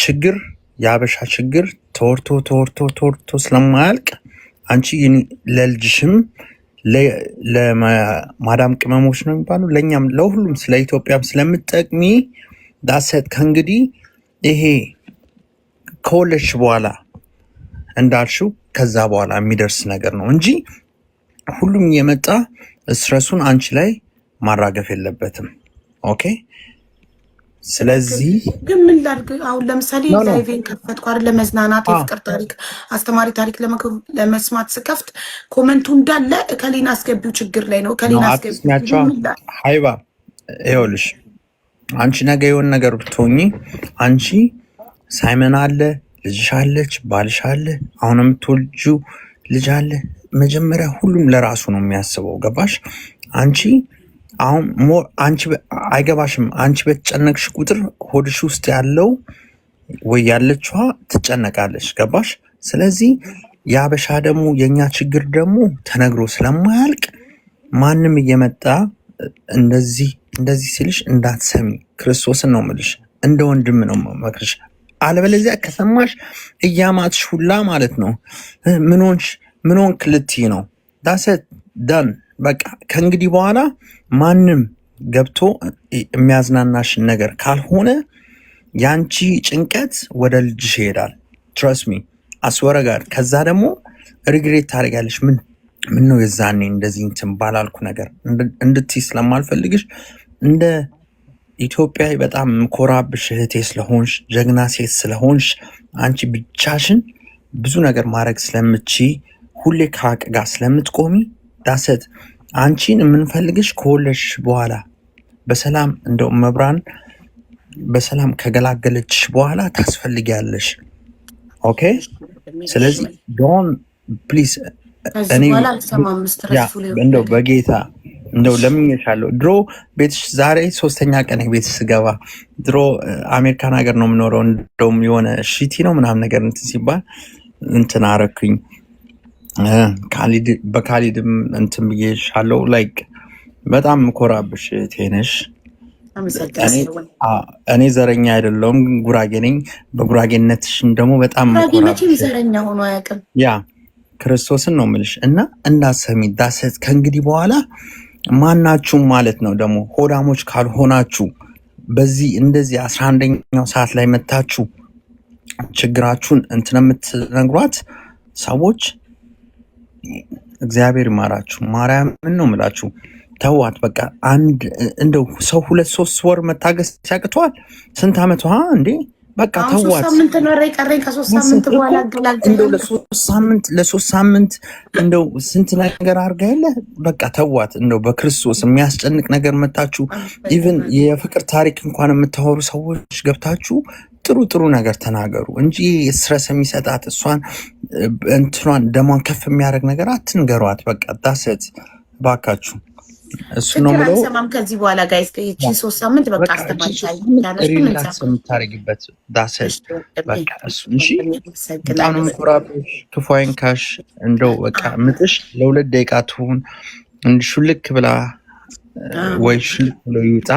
ችግር የአበሻ ችግር ተወርቶ ስለማያልቅ አንቺ ለልጅሽም ለማዳም ቅመሞች ነው የሚባለው ለኛም ለሁሉም ስለ ኢትዮጵያም ስለምትጠቅሚ ዳሰት ከእንግዲህ ይሄ ከወለድሽ በኋላ እንዳልሽው ከዛ በኋላ የሚደርስ ነገር ነው እንጂ ሁሉም የመጣ ስትረሱን አንቺ ላይ ማራገፍ የለበትም። ኦኬ ስለዚህ ግን ምን ላድርግ አሁን ለምሳሌ ላይቬን ከፈትኩ አይደል ለመዝናናት የፍቅር ታሪክ አስተማሪ ታሪክ ለመስማት ስከፍት ኮመንቱ እንዳለ ከሊና አስገቢው ችግር ላይ ነው ከሊና አስገቢው ሃይባ ይኸውልሽ አንቺ ነገ የሆነ ነገር ብትሆኚ አንቺ ሳይመን አለ ልጅሽ አለች ባልሽ አለ አሁን የምትወልጂው ልጅ አለ መጀመሪያ ሁሉም ለራሱ ነው የሚያስበው ገባሽ አንቺ አሁን አንቺ አይገባሽም አንቺ በተጨነቅሽ ቁጥር ሆድሽ ውስጥ ያለው ወይ ያለችዋ ትጨነቃለች ገባሽ ስለዚህ ያበሻ ደግሞ የኛ ችግር ደግሞ ተነግሮ ስለማያልቅ ማንም እየመጣ እንደዚህ ሲልሽ እንዳትሰሚ ክርስቶስን ነው የምልሽ እንደ ወንድም ነው መክርሽ አለበለዚያ ከሰማሽ እያማትሽ ሁላ ማለት ነው ምን ሆንክ ልትይ ነው ዳሰት ዳን በቃ ከእንግዲህ በኋላ ማንም ገብቶ የሚያዝናናሽን ነገር ካልሆነ ያንቺ ጭንቀት ወደ ልጅሽ ይሄዳል ትረስት ሚ አስወረ ጋር ከዛ ደግሞ ሪግሬት ታደርጋለሽ ምን ነው የዛኔ እንደዚህ እንትን ባላልኩ ነገር እንድትይ ስለማልፈልግሽ እንደ ኢትዮጵያዊ በጣም ኮራብሽ እህቴ ስለሆንሽ ጀግና ሴት ስለሆንሽ አንቺ ብቻሽን ብዙ ነገር ማድረግ ስለምትችይ ሁሌ ከሀቅ ጋር ስለምትቆሚ ዳሰት አንቺን የምንፈልግሽ ከወለድሽ በኋላ በሰላም እንደው መብራን በሰላም ከገላገለችሽ በኋላ ታስፈልጊያለሽ ኦኬ ስለዚህ ዶን ፕሊዝ እኔ እንደው በጌታ እንደው ለምንሻለሁ ድሮ ቤትሽ ዛሬ 3ኛ ቀን ቤትሽ ስገባ ድሮ አሜሪካን ሀገር ነው የምኖረው እንደውም የሆነ ሺቲ ነው ምናምን ነገር እንትን ሲባል እንትን አረኩኝ በካሊድም እንትን ብዬሻለሁ ላይክ በጣም ኮራብሽ ቴነሽ እኔ ዘረኛ አይደለሁም ጉራጌ ነኝ በጉራጌነትሽም ደግሞ በጣም ኮራብሽ ዘረኛ ሆኖ አያውቅም ያ ክርስቶስን ነው የምልሽ እና እንዳሰሚ ዳሰት ከእንግዲህ በኋላ ማናችሁም ማለት ነው ደግሞ ሆዳሞች ካልሆናችሁ በዚህ እንደዚህ 11ኛው ሰዓት ላይ መታችሁ ችግራችሁን እንትን የምትነግሯት ሰዎች እግዚአብሔር ይማራችሁ ማርያምን ነው የምላችሁ ተዋት በቃ አንድ እንደው ሰው 2-3 ወር መታገስ ያቅተዋል ስንት አመቷ እንዴ በቃ ተዋት ሳምንት ነው ቀረኝ ከ3 ሳምንት በኋላ እንደው ለ3 ሳምንት እንደው ስንት ነገር አርጋ የለ በቃ ተዋት እንደው በክርስቶስ የሚያስጨንቅ ነገር መታችሁ ኢቭን የፍቅር ታሪክ እንኳን የምታወሩ ሰዎች ገብታችሁ ጥሩ ነገር ተናገሩ እንጂ ስትረስ የሚሰጣት እሷን እንትኗን ደሟን ከፍ የሚያደርግ ነገር አትንገሯት በቃ ዳሰት ባካችሁ እሱ ነው ማለት ሰማም ከዚህ በኋላ ጋይስ ከእቺ 3 ሳምንት በቃ አስተማሪታል ሪላክስ የምታረጊበት ዳሰት በቃ እሱ እንጂ በጣም ኮራብሽ ክፉይን ካሽ እንደው በቃ ምጥሽ ለ2 ደቂቃ ትሁን እንሹልክ ብላ ወይ ሽልክ ብሎ ይውጣ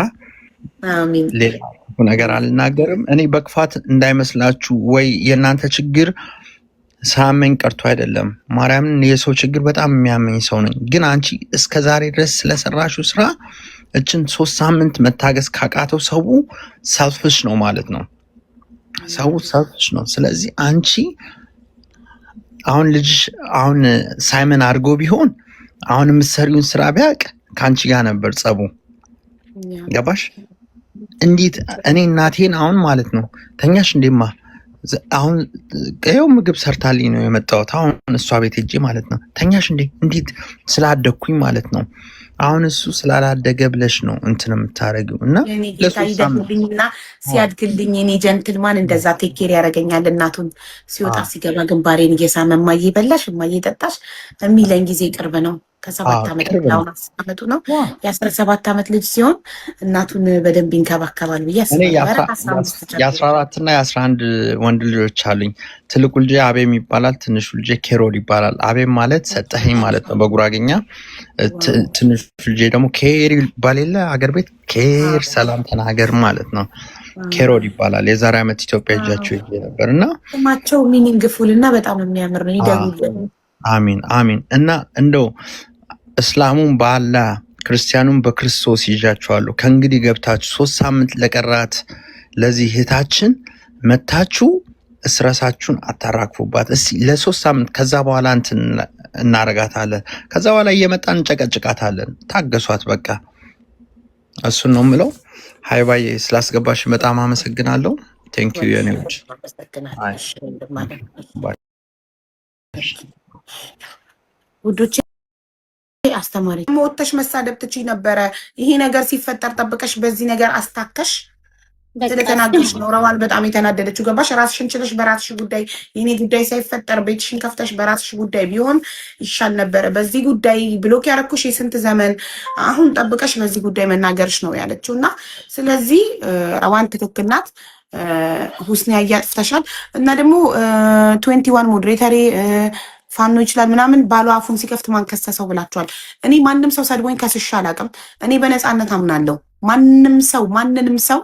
አሜን ሌላ ነገር አልናገርም እኔ በክፋት እንዳይመስላችሁ ወይ የናንተ ችግር ሳመኝ ቀርቶ አይደለም ማርያምን የሰው ችግር በጣም የሚያመኝ ሰው ነኝ ግን አንቺ እስከዛሬ ድረስ ስለሰራሽው ስራ እችን 3 ሳምንት መታገስ ካቃተው ሰው ሰልፍሽ ነው ማለት ነው ሰው ሰልፍሽ ነው ስለዚህ አንቺ አሁን ልጅሽ አሁን ሳይመን አድርጎ ቢሆን አሁን የምትሰሪውን ስራ ቢያቅ ካንቺ ጋር ነበር ጸቡ ገባሽ እንዴት እኔ እናቴን አሁን ማለት ነው ተኛሽ እንደማ አሁን ቀየው ምግብ ሰርታልኝ ነው የመጣሁት አሁን እሷ ቤት ሄጄ ማለት ነው ተኛሽ እንዴት ስላደኩኝ ማለት ነው አሁን እሱ ስላላደገ ብለሽ ነው እንትን የምታረጊው እና ለሶስታምንትና ሲያድግልኝ እኔ ጀንትልማን እንደዛ ቴክ ኬር ያረጋኛል እናቱን ሲወጣ ሲገባ ግንባሬን እየሳመ ማዬ በላሽ ማዬ ጠጣሽ የሚለኝ ጊዜ ቅርብ ነው ከ7 ዓመት ነው አመቱ ነው የ17 ዓመት ልጅ ሲሆን እናቱን በደንብ ይንከባከባል ብዬ አስባለሁ የ14 እና የ11 ወንድ ልጆች አሉኝ ትልቁ ልጅ አቤም ይባላል ትንሹ ልጅ ኬሮል ይባላል አቤም ማለት ሰጠኸኝ ማለት ነው በጉራጌኛ ትንሹ ልጅ ደግሞ ኬር ባሌላ አገር ቤት ኬር ሰላም ተናገር ማለት ነው ኬሮድ ይባላል። የዛሬ ዓመት ኢትዮጵያ ሄጃችሁ ነበርና ስማቸው ሚኒንግፉል እና በጣም የሚያምር ነው። ይደውልልኝ። አሚን አሚን። እና እንደው እስላሙን በአላህ ክርስቲያኑን በክርስቶስ ይዣችኋለሁ። ከእንግዲህ ገብታችሁ 3 ሳምንት ለቀራት ለዚህ እህታችን መታችሁ እስራሳችሁን አታራክፉባት። እስቲ ለ3 ሳምንት ከዛ በኋላ እንትን እናረጋታለን። ከዛ በኋላ እየመጣን እንጨቀጭቃታለን። ታገሷት በቃ። እሱን ነው የምለው። ሃይባዬ ስላስገባሽ በጣም አመሰግናለሁ። ቴንክ ዩ የኔዎች ውዶቼ። አስተማሪ ወጥተሽ መሳደብ ትችይ ነበረ። ይሄ ነገር ሲፈጠር ጠብቀሽ በዚህ ነገር አስታከሽ ስለተናገርሽ ነው ረዋን በጣም የተናደደችው። ገባሽ? ራስሽን ችለሽ በራስሽ ጉዳይ የኔ ጉዳይ ሳይፈጠር ቤትሽን ከፍተሽ በራስሽ ጉዳይ ቢሆን ይሻል ነበረ። በዚህ ጉዳይ ብሎክ ያረኩሽ የስንት ዘመን አሁን ጠብቀሽ በዚህ ጉዳይ መናገርሽ ነው ያለችው። እና ስለዚህ ረዋን ትክክል ናት። ሁስኒ ያያጥፍተሻል። እና ደግሞ 21 ሞዴሬተሪ ፋኖ ይችላል ምናምን ባሏ አፉን ሲከፍት ማን ከሰሰው ብላችኋል። እኔ ማንም ሰው ሰድቦኝ ከስሻ አላውቅም። እኔ በነፃነት አምናለሁ። ማንንም ሰው ማንንም ሰው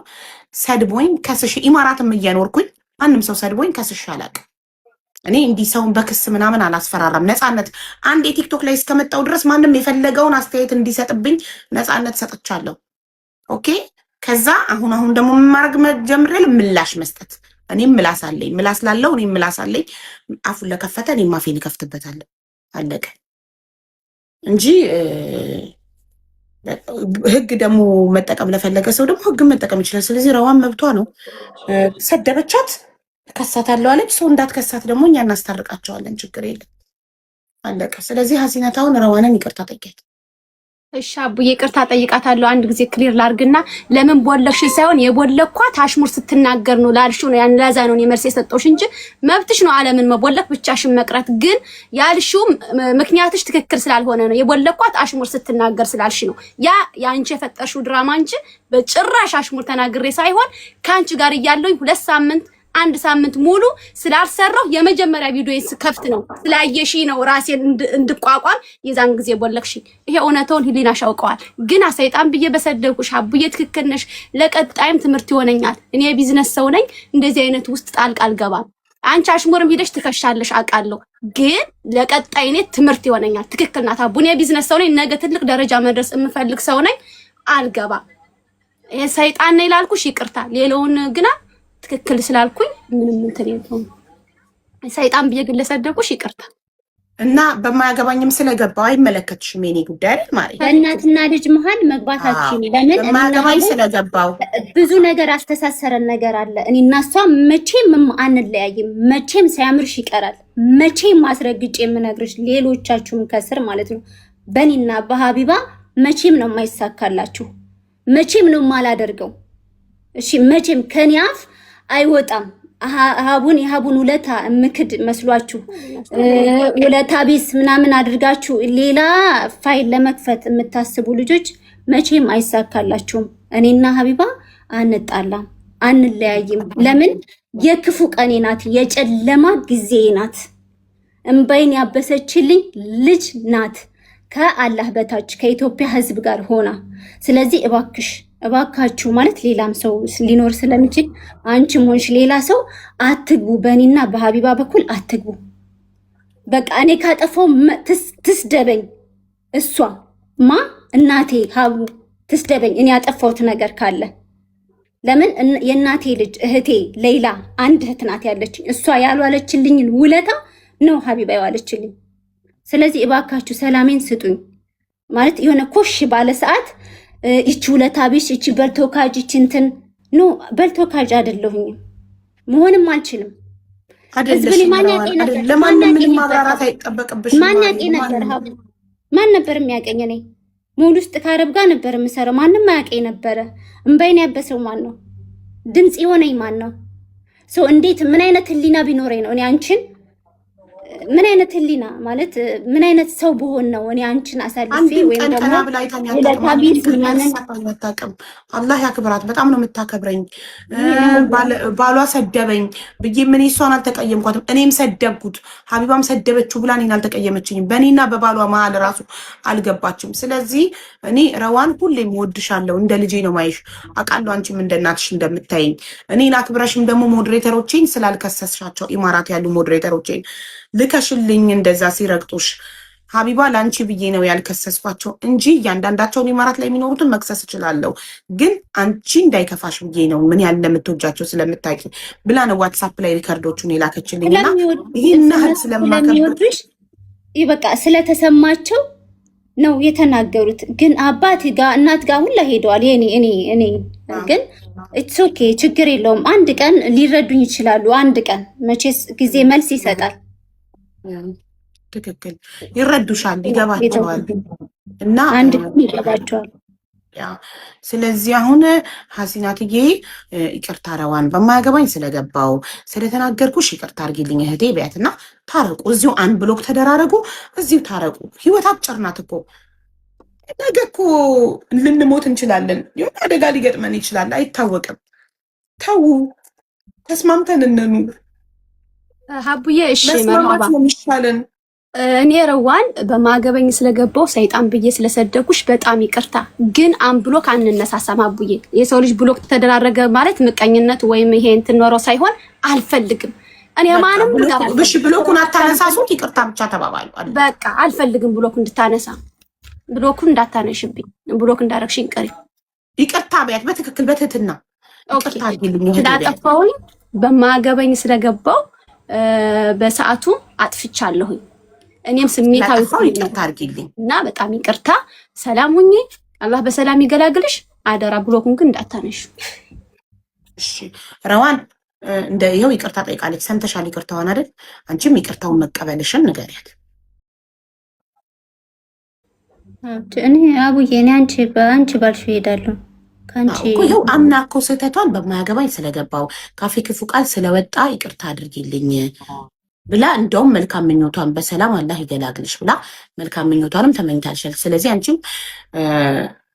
ሰድቦኝ ከስሽ ኢማራትም እየኖርኩኝ ማንም ሰው ሰድቦኝ ከስሽ አላውቅም። እኔ እንዲህ ሰውን በክስ ምናምን አላስፈራራም። ነፃነት አንድ የቲክቶክ ላይ እስከመጣው ድረስ ማንም የፈለገውን አስተያየት እንዲሰጥብኝ ነፃነት ሰጥቻለሁ። ኦኬ። ከዛ አሁን ደግሞ ማድረግ ጀምሬል ምላሽ መስጠት። እኔም ምላስ አለኝ፣ ምላስ ላለው እኔም ምላስ አለኝ። አፉን ለከፈተ እኔም አፌን እከፍትበታለሁ። አለቀ እንጂ ህግ ደግሞ መጠቀም ለፈለገ ሰው ደግሞ ህግ መጠቀም ይችላል። ስለዚህ ረዋን መብቷ ነው። ሰደበቻት፣ ከሳታለሁ አለች። ሰው እንዳትከሳት ደግሞ እኛ እናስታርቃቸዋለን። ችግር የለም። አለቀ። ስለዚህ ሀሲነታውን ረዋንን ይቅርታ ጠይቂያት። እሺ አቡዬ ይቅርታ ጠይቃታለሁ። አንድ ጊዜ ክሊር ላርግና ለምን ቦለክሽ ሳይሆን የቦለኳት አሽሙር ስትናገር ነው ላልሽው ነው። ያን ለዛ ነው መልስ የሰጠሁሽ እንጂ መብትሽ ነው ዓለምን መቦለክ ብቻሽን መቅረት። ግን ያልሽው ምክንያትሽ ትክክል ስላልሆነ ነው። የቦለኳት አሽሙር ስትናገር ስላልሽ ነው። ያንቺ የፈጠርሽው ድራማ እንጂ በጭራሽ አሽሙር ተናግሬ ሳይሆን ካንቺ ጋር እያለሁኝ 2 ሳምንት 1 ሳምንት ሙሉ ስላልሰራው የመጀመሪያ ቪዲዮዬን ከፍት ነው ስላየሽ ነው ራሴን እንድቋቋም የዛን ጊዜ ቦለክሽ። ይሄ እውነታውን ህሊናሽ ያውቀዋል። ግን ሰይጣን ብዬ በሰደብኩሽ አቡዬ ትክክል ነሽ። ለቀጣይም ትምህርት ይሆነኛል። እኔ የቢዝነስ ሰው ነኝ። እንደዚህ አይነት ውስጥ ጣልቃ አልገባም። አንቺ አሽሙርም ሄደሽ ትከሻለሽ አውቃለሁ። ግን ለቀጣይ እኔ ትምህርት ይሆነኛል። ትክክል ናት አቡ። እኔ የቢዝነስ ሰው ነኝ። ነገ ትልቅ ደረጃ መድረስ የምፈልግ ሰው ነኝ። አልገባም። ይሄ ሰይጣን ነው ይላልኩሽ ይቅርታ። ሌላውን ግና ትክክል ስላልኩኝ ምንም እንትን የለውም። ሰይጣን ብዬ ግን ለሰደብኩሽ ይቅርታ። እና በማያገባኝም ስለገባው አይመለከትሽም የኔ ጉዳይ አይደል ማለት በእናትና ልጅ መሀል መግባታችን ለምን በማያገባኝ ስለገባው ብዙ ነገር አስተሳሰረን ነገር አለ። እኔና እሷ መቼም አንለያይም። መቼም ሳያምርሽ ይቀራል። መቼም አስረግጬ የምነግርሽ ሌሎቻችሁም ከስር ማለት ነው በእኔና በሀቢባ መቼም ነው የማይሳካላችሁ። መቼም ነው የማላደርገው። እሺ መቼም ከኔ አፍ አይወጣም። የሀቡን ውለታ ምክድ መስሏችሁ ውለታ ቢስ ምናምን አድርጋችሁ ሌላ ፋይል ለመክፈት የምታስቡ ልጆች መቼም አይሳካላችሁም። እኔና ሀቢባ አንጣላም፣ አንለያይም። ለምን የክፉ ቀኔ ናት፣ የጨለማ ጊዜ ናት። እምባይን ያበሰችልኝ ልጅ ናት ከአላህ በታች ከኢትዮጵያ ሕዝብ ጋር ሆና። ስለዚህ እባካችሁ ማለት ሌላም ሰው ሊኖር ስለሚችል አንቺም ሆንሽ ሌላ ሰው አትግቡ፣ በእኔና በሀቢባ በኩል አትግቡ። በቃ እኔ ካጠፋው ትስደበኝ፣ እሷ እናቴ ሀቡ ትስደበኝ እኔ ያጠፋሁት ነገር ካለ። ለምን የእናቴ ልጅ እህቴ ሌላ አንድ እህት ናት ያለችኝ። እሷ ያልዋለችልኝን ውለታ ነው ሀቢባ ያዋለችልኝ። ስለዚህ እባካችሁ ሰላሜን ስጡኝ። ማለት የሆነ ኮሽ ባለ ሰዓት እቺ ውለታ ቢስ እቺ በልቶካጅ እቺ እንትን ኖ በልቶካጅ አይደለሁኝም፣ መሆንም አልችልም። ለማንም ምንም ማብራራት አይጠበቅብሽም። ማን ያውቀኝ ነበር? ሀቡ ማን ነበር የሚያውቀኝ? እኔ ሙሉ ውስጥ ከአረብ ጋር ነበር የምሰራው። ማንም አያውቀኝ ነበረ። እምባይን ያበሰው ማን ነው? ድምፅ የሆነኝ ማን ነው? ሰው እንዴት ምን አይነት ህሊና ቢኖረኝ ነው እኔ አንቺን ምን አይነት ህሊና ማለት ምን አይነት ሰው በሆን ነው እኔ አንቺን አሳልፌ ወይም ደግሞ ለታቢስ ምናምን አታውቅም። አላህ ያክብራት። በጣም ነው የምታከብረኝ። ባሏ ሰደበኝ ብዬ ምን እሷን አልተቀየምኳትም። እኔም ሰደብኩት፣ ሀቢባም ሰደበችው ብላ እኔን አልተቀየመችኝም። በእኔና በባሏ መሀል ራሱ አልገባችም። ስለዚህ እኔ ረዋን ሁሌም ወድሻለሁ፣ እንደ ልጄ ነው ማይሽ። አውቃለሁ አንቺም እንደ እናትሽ እንደምታይኝ። እኔን አክብረሽም ደግሞ ሞዴሬተሮቼን ስላልከሰስሻቸው ኢማራት ያሉ ሞዴሬተሮቼን ልከሽልኝ እንደዛ ሲረግጡሽ ሀቢባ ለአንቺ ብዬ ነው ያልከሰስኳቸው እንጂ እያንዳንዳቸውን ኢማራት ላይ የሚኖሩትን መክሰስ እችላለሁ። ግን አንቺ እንዳይከፋሽ ብዬ ነው ምን ያህል እንደምትወጃቸው ስለምታውቂ ብላ ነው ዋትሳፕ ላይ ሪከርዶቹን የላከችልኝና ይህን ያህል ስለማከብርሽ በቃ ስለተሰማቸው ነው የተናገሩት። ግን አባት ጋር እናት ጋር ሁላ ሄደዋል። እኔ ግን ኢትስ ኦኬ ችግር የለውም። አንድ ቀን ሊረዱኝ ይችላሉ። አንድ ቀን መቼስ ጊዜ መልስ ይሰጣል። ትክክል፣ ይረዱሻል፣ ይገባቸዋል እና አንድ ቀን ይገባቸዋል። ስለዚህ አሁን ሀሲናትዬ ይቅርታ ረዋን በማያገባኝ ስለገባው ስለተናገርኩሽ ይቅርታ አድርጊልኝ እህቴ ቢያትና ታረቁ። እዚሁ አንድ ብሎክ ተደራረጉ፣ እዚሁ ታረቁ። ህይወት አጭር ናት እኮ። ነገ እኮ ልንሞት እንችላለን። የሆነ አደጋ ሊገጥመን ይችላል፣ አይታወቅም። ተዉ፣ ተስማምተን እንኑር። ሀቡዬ እሺ፣ መስማማት ነው የሚሻለን። እኔ ረዋን በማገበኝ ስለገባው ሰይጣን ብዬ ስለሰደኩሽ በጣም ይቅርታ። ግን ብሎክ አንነሳሳም ሀቡዬ። የሰው ልጅ ብሎክ ተደራረገ ማለት ምቀኝነት ወይም ይሄ እንትን ኖረው ሳይሆን አልፈልግም። እኔ ማንም ብሽ ብሎኩን አታነሳሱት፣ ይቅርታ ብቻ ተባባሉ። በቃ አልፈልግም ብሎክ እንድታነሳ፣ ብሎኩን እንዳታነሽብኝ፣ ብሎክ እንዳረግሽኝ ቀሪ ይቅርታ ቢያት በትክክል በትህትና ይቅርታ አድርጊልኝ። እንዳጠፋሁኝ በማገበኝ ስለገባው በሰዓቱ አጥፍቻለሁኝ። እኔም ስሜታዊ ይቅርታ አድርጊልኝ እና በጣም ይቅርታ። ሰላም ሁኚ፣ አላህ በሰላም ይገላግልሽ። አደራ ብሎኩን ግን እንዳታነሽ እሺ። ረዋን እንደ ይኸው ይቅርታ ጠይቃለች። ሰምተሻል ይቅርታዋን አይደል? አንቺም ይቅርታውን መቀበልሽን ንገሪያት። እኔ አቡዬ እኔ አንቺ ባልሽ እሄዳለሁ ከአንቺ ይኸው አምና እኮ ስህተቷን በማያገባኝ ስለገባው ካፌ ክፉ ቃል ስለወጣ ይቅርታ አድርጊልኝ ብላ እንደውም መልካም ምኞቷን በሰላም አላህ ይገላግልሽ ብላ መልካም ምኞቷንም ተመኝታልሻል። ስለዚህ አንቺም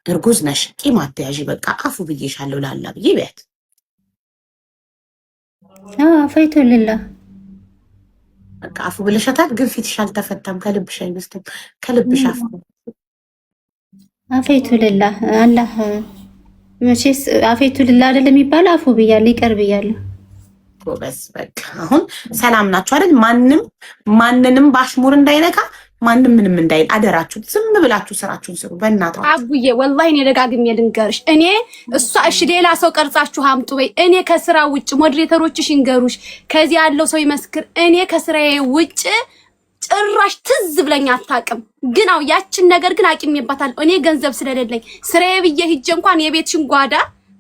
እርጉዝ ነሽ፣ ቂም አትያዢ። በቃ አፉ ብዬሻለሁ ላላ ብዬ ቢያት ፈይቶልላ በቃ አፉ ብለሻታል። ግን ፊትሽ አልተፈታም። ከልብሽ አይመስልም። ከልብሽ አፉ አፈይቱልላ አላህ መቼስ አፈይቱልላ አይደለም የሚባለው። አፉ ብያለሁ፣ ይቅር ብያለሁ። ጎበዝ በቃ አሁን ሰላም ናችሁ አይደል? ማንንም ባሽሙር እንዳይነካ፣ ማንም ምንም እንዳይል አደራችሁ። ዝም ብላችሁ ስራችሁን ስሩ በእናታችሁ። አቡዬ ወላሂ እኔ ደጋግሜ ልንገርሽ፣ እኔ እሷ እሺ ሌላ ሰው ቀርጻችሁ አምጡ ወይ እኔ ከስራ ውጭ ሞዴሬተሮችሽ ይንገሩሽ፣ ከዚህ ያለው ሰው ይመስክር። እኔ ከስራዬ ውጭ ጭራሽ ትዝ ብለኝ አታውቅም። ግን አው ያችን ነገር ግን አቂሜባታለሁ። እኔ ገንዘብ ስለሌለኝ ስራዬ ብዬ ሂጄ እንኳን የቤትሽን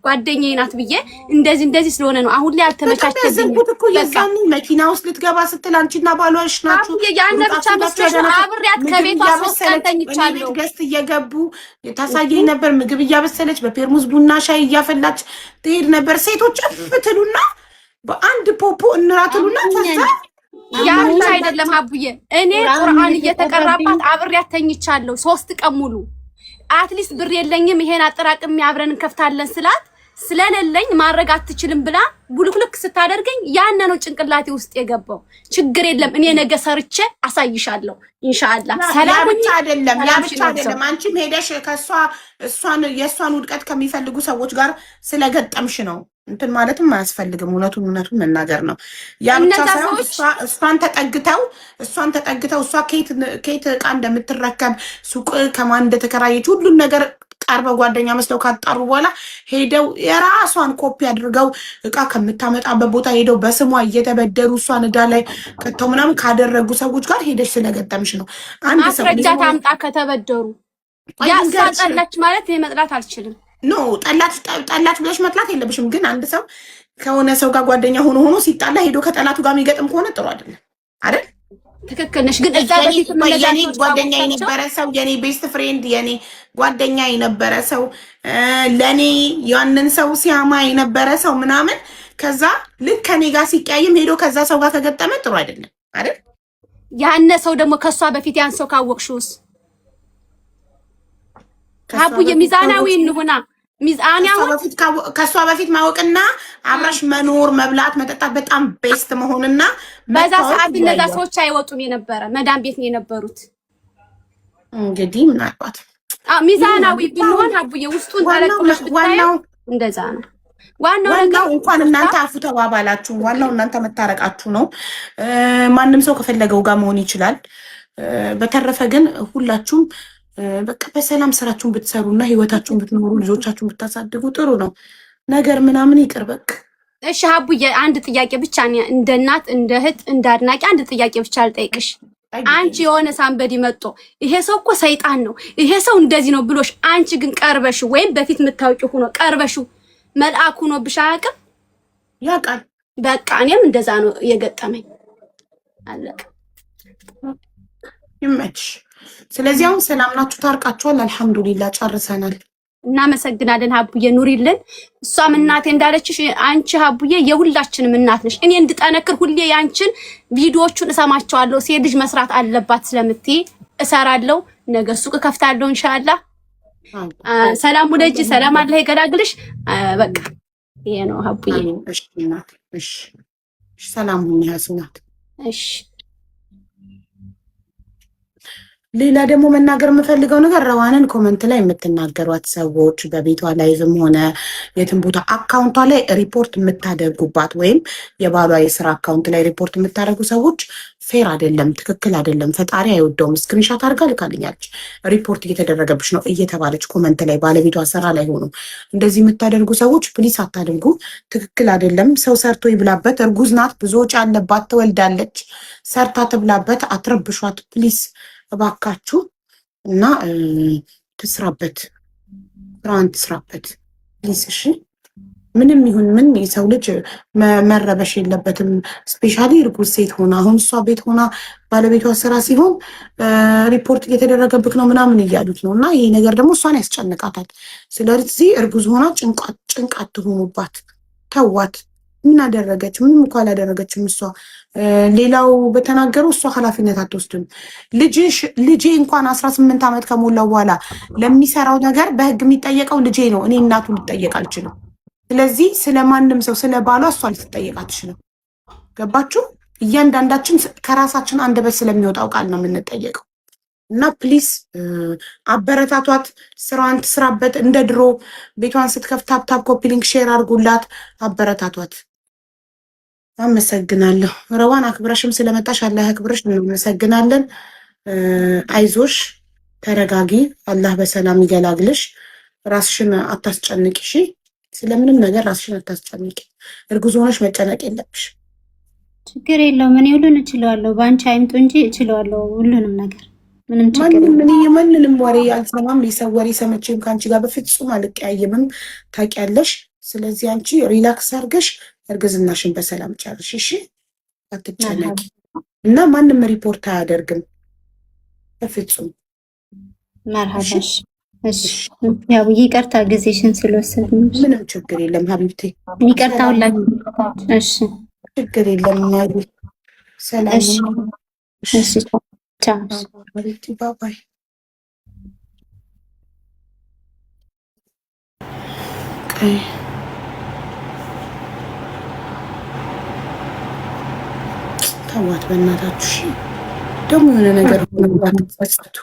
ጓደኛዬ ናት ብዬ እንደዚህ ስለሆነ ነው አሁን ላይ አልተመቻቸልኝም። እኮ የዛኑ መኪና ውስጥ ልትገባ ስትል አንቺና ባሏሽ ናችሁ ያን ብቻ መስሎሽ አብሬያት ከቤቷ 3 ቀን ተኝቻለሁ። ገስት እየገቡ ታሳየኝ ነበር። ምግብ እያበሰለች በፔርሙዝ ቡና ሻይ እያፈላች ትሄድ ነበር። ሴቶች ፍትሉና በአንድ ፖፖ እንራትሉና ተዛ ያ ብቻ አይደለም አቡዬ፣ እኔ ቁርአን እየተቀራባት አብሬያት ተኝቻለሁ 3 ቀን ሙሉ። አትሊስት ብር የለኝም ይሄን አጠራቅም አብረን እንከፍታለን ስላት ስለሌለኝ ማድረግ አትችልም ብላ ቡልክልክ ስታደርገኝ ያን ነው ጭንቅላቴ ውስጥ የገባው። ችግር የለም እኔ ነገ ሰርቼ አሳይሻለሁ ኢንሻአላህ። ሰላም ብቻ አይደለም አንቺም ሄደሽ የእሷን ውድቀት ከሚፈልጉ ሰዎች ጋር ስለገጠምሽ ነው እንትን ማለትም አያስፈልግም። እውነቱን መናገር ነው። ያ ብቻ ሳይሆን እሷን ተጠግተው እሷ ከየት ዕቃ እንደምትረከብ ሱቅ ከማን እንደተከራየች ሁሉን ነገር ቀርበው ጓደኛ መስለው ካጣሩ በኋላ ሄደው የራሷን ኮፒ አድርገው ዕቃ ከምታመጣበት ቦታ ሄደው በስሟ እየተበደሩ እሷን ዕዳ ላይ ከተው ምናምን ካደረጉ ሰዎች ጋር ሄደሽ ስለገጠምሽ ነው። አንድ ሰው ማስረጃ ታምጣ ከተበደሩ ያሳጠለች ማለት መጥላት አልችልም። ኖ ጠላች ብለሽ መጥላት የለብሽም። ግን አንድ ሰው ከሆነ ሰው ጋር ጓደኛ ሆኖ ሲጣላ ሄዶ ከጠላቱ ጋር የሚገጥም ከሆነ ጥሩ አይደለም አይደል? ትክክል ነሽ። ግን እዛ በፊት የኔ ጓደኛ የነበረ ሰው የኔ ቤስት ፍሬንድ የኔ ጓደኛ የነበረ ሰው ለኔ ያንን ሰው ሲያማ የነበረ ሰው ምናምን ከዛ ልክ ከኔ ጋር ሲቀያይም ሄዶ ከዛ ሰው ጋር ከገጠመ ጥሩ አይደለም አይደል? ያነ ሰው ደግሞ ከሷ በፊት ያን ሰው ካወቅሽውስ? ሀቡዬ ሚዛናዊ እንሁና። ከሷ በፊት ማወቅና አብረሽ መኖር መብላት መጠጣት በጣም ቤስት መሆንና በዛ ሰዓት እነዛ ሰዎች አይወጡም የነበረ መዳም ቤት ነው የነበሩት። እንግዲህ ምናልባት ሚዛናዊ ብንሆን ሀቡዬ ውስጡን ተለቅመሽ ብታየው እንደዛ ነው። ዋናው ነገር እንኳን እናንተ አፉ ተባባላችሁ፣ ዋናው እናንተ መታረቃችሁ ነው። ማንም ሰው ከፈለገው ጋር መሆን ይችላል። በተረፈ ግን ሁላችሁም በቃ በሰላም ስራችሁን ብትሰሩና ህይወታችሁን ብትኖሩ ልጆቻችሁን ብታሳድጉ ጥሩ ነው። ነገር ምናምን ይቅር በቃ። እሺ ሀቡዬ አንድ ጥያቄ ብቻ እንደ እናት እንደ እህት እንደ አድናቂ አንድ ጥያቄ ብቻ ልጠይቅሽ። አንቺ የሆነ ሳንበዲ መጥቶ ይሄ ሰው እኮ ሰይጣን ነው ይሄ ሰው እንደዚህ ነው ብሎሽ፣ አንቺ ግን ቀርበሽ ወይም በፊት የምታውቂው ሆኖ ቀርበሽ መልአክ ሆኖ ብሻ አያውቅም? ያውቃል። በቃ እኔም እንደዛ ነው የገጠመኝ። አለቀ። ይመችሽ። ስለዚህ አሁን ሰላም ናችሁ፣ ታርቃችኋል። አልሐምዱሊላህ ጨርሰናል። እናመሰግናለን ሀቡዬ፣ ኑሪልን። እሷም እናቴ እንዳለችሽ አንቺ ሀቡዬ የሁላችንም እናት ነሽ። እኔ እንድጠነክር ሁሌ ያንቺን ቪዲዮዎቹን እሰማቸዋለሁ። ሴት ልጅ መስራት አለባት ስለምትይ እሰራለሁ። ነገ ሱቅ ከፍታለሁ ኢንሻአላህ። ሰላም ወለጂ፣ ሰላም አላህ ይገላግልሽ። በቃ ይሄ ነው ሀቡዬ። እሺ እናት፣ እሺ ሰላም ሁኚ ያስናት። እሺ ሌላ ደግሞ መናገር የምፈልገው ነገር ረዋንን ኮመንት ላይ የምትናገሯት ሰዎች በቤቷ ላይቭም ሆነ የትም ቦታ አካውንቷ ላይ ሪፖርት የምታደርጉባት ወይም የባሏ የስራ አካውንት ላይ ሪፖርት የምታደርጉ ሰዎች ፌር አይደለም፣ ትክክል አይደለም፣ ፈጣሪ አይወደውም። ስክሪንሻት አድርጋ ልካልኛለች። ሪፖርት እየተደረገብሽ ነው እየተባለች ኮመንት ላይ ባለቤቷ ስራ ላይ ሆኖ እንደዚህ የምታደርጉ ሰዎች ፕሊስ አታደርጉ፣ ትክክል አይደለም። ሰው ሰርቶ ይብላበት። እርጉዝ ናት፣ ብዙ ወጪ አለባት፣ ትወልዳለች። ሰርታ ትብላበት፣ አትረብሿት ፕሊስ እባካችሁ። እና ትስራበት፣ ስራዋን ትስራበት ፕሊስ። እሺ ምንም ይሁን ምን የሰው ልጅ መረበሽ የለበትም። ስፔሻሊ እርጉዝ ሴት ሆና አሁን እሷ ቤት ሆና ባለቤቷ ስራ ሲሆን ሪፖርት እየተደረገብክ ነው ምናምን እያሉት ነው። እና ይሄ ነገር ደግሞ እሷን ያስጨንቃታል። ስለዚህ እርጉዝ ሆና ጭንቃት ትሆኑባት፣ ተዋት። ምን አደረገች? ምንም እኮ አላደረገችም እሷ። ሌላው በተናገሩ እሷ ኃላፊነት አትወስድም። ልጄ እንኳን 18 ዓመት ከሞላው በኋላ ለሚሰራው ነገር በህግ የሚጠየቀው ልጄ ነው። እኔ እናቱ ልጠየቅ አልችልም። ስለዚህ ስለማንም ሰው ስለ ባሏ እሷ ልትጠየቅ አትችልም። ገባችሁ? እያንዳንዳችን ከራሳችን አንደበት ስለሚወጣው ቃል ነው የምንጠየቀው። እና ፕሊስ አበረታቷት፣ ስራዋን ትስራበት። እንደ ድሮ ቤቷን ስትከፍት ታፕታፕ ኮፒ ሊንክ ሼር አድርጉላት፣ አበረታቷት። አመሰግናለሁ። ረዋን አክብረሽም ስለመጣሽ አላህ ያክብርሽ። እናመሰግናለን። አይዞሽ፣ ተረጋጊ፣ አላህ በሰላም ይገላግልሽ። ራስሽን አታስጨንቂ እሺ። ስለምንም ነገር ራስሽን አታስጨንቂ። እርጉዝ ሆነሽ መጨነቅ የለብሽ። ችግር የለውም። እኔ ሁሉን እችለዋለሁ። በአንቺ አይምጡ እንጂ እችለዋለሁ ሁሉንም ነገር። ምንም ችግር የለም። የማንንም ወሬ አልሰማም። የሰው ወሬ ሰምቼም ከአንቺ ጋር በፍጹም አልቀያየምም፣ ታውቂያለሽ። ስለዚህ አንቺ ሪላክስ አድርገሽ እርግዝናሽን በሰላም ጨርሽ እሺ። አትጨነቂ። እና ማንም ሪፖርት አያደርግም በፍጹም። መርሃባሽ። እሺ ያው ይቅርታ ጊዜሽን ስለወሰድኩ። ምንም ችግር የለም ሀቢብቴ፣ ይቅርታ ሁላችሁ። እሺ ችግር የለም ማለት ሰላም። እሺ ቻው ሀቢብቴ፣ ባይ። ተዋት በእናታችሁ። ደግሞ የሆነ ነገር ሆነባት ጸጸቱ